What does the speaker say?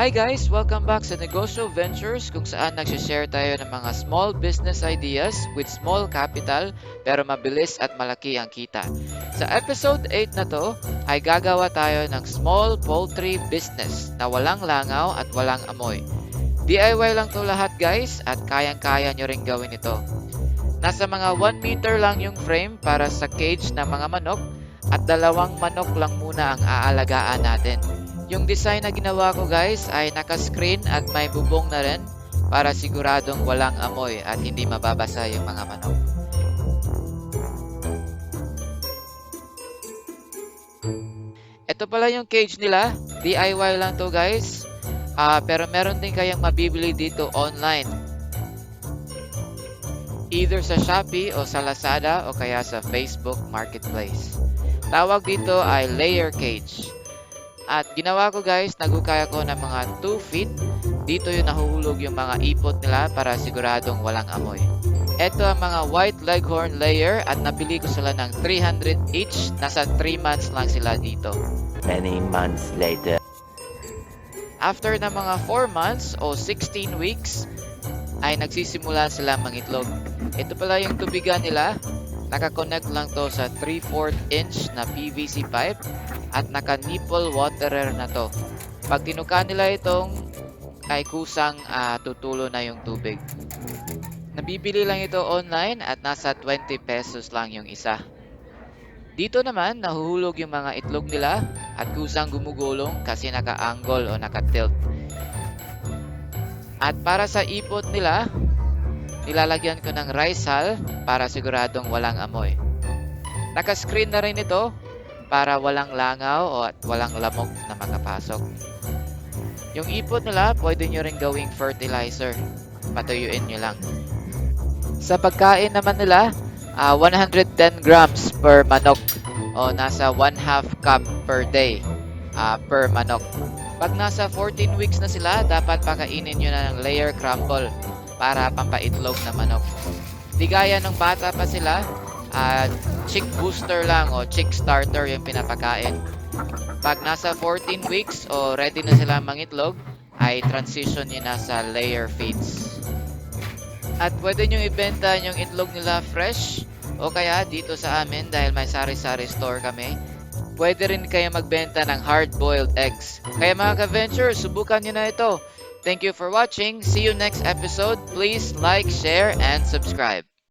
Hi guys! Welcome back sa Negosyo Ventures kung saan nagsishare tayo ng mga small business ideas with small capital pero mabilis at malaki ang kita. Sa episode 8 na to ay gagawa tayo ng small poultry business na walang langaw at walang amoy. DIY lang to lahat guys at kayang-kaya nyo rin gawin ito. Nasa mga 1 meter lang yung frame para sa cage ng mga manok at 2 manok lang muna ang aalagaan natin. Yung design na ginawa ko guys ay naka-screen at may bubong na rin para siguradong walang amoy at hindi mababasa yung mga manok. Ito pala yung cage nila. DIY lang to guys. Pero meron din kayang mabibili dito online. Either sa Shopee o sa Lazada o kaya sa Facebook Marketplace. Tawag dito ay layer cage. At ginawa ko guys, nagukaya ko ng mga 2 feet. Dito yung nahuhulog yung mga ipot nila para siguradong walang amoy. Ito ang mga white leghorn layer at nabili ko sila ng 300 each. Nasa 3 months lang sila dito. Many months later. After na mga 4 months o 16 weeks, ay nagsisimula sila mangitlog. Ito pala yung tubigan nila. Naka-connect lang to sa 3/4 inch na PVC pipe at naka-nipple waterer na to. Pag tinuka nila itong ay kusang tutulo na yung tubig. Nabibili lang ito online at nasa 20 pesos lang yung isa. Dito naman nahuhulog yung mga itlog nila at kusang gumugulong kasi naka-angle o naka-tilt. At para sa ipot nila, nilalagyan ko ng rice hull para siguradong walang amoy. Naka-screen na rin ito para walang langaw at walang lamok na makapasok. Yung ipot nila, pwede nyo rin gawing fertilizer. Patuyuin nyo lang. Sa pagkain naman nila, 110 grams per manok o nasa 1/2 cup per day per manok. Pag nasa 14 weeks na sila, dapat pakainin nyo na ng layer crumble para pampaitlog na manok. Di gaya ng bata pa sila, chick booster lang o chick starter yung pinapakain. Pag nasa 14 weeks o ready na sila mangitlog, ay transition nyo na sa layer feeds. At pwede nyo ibenta yung itlog nila fresh o kaya dito sa amin dahil may sari-sari store kami, pwede rin kayo magbenta ng hard-boiled eggs. Kaya mga ka-venture, subukan nyo na ito. Thank you for watching. See you next episode. Please like, share, and subscribe.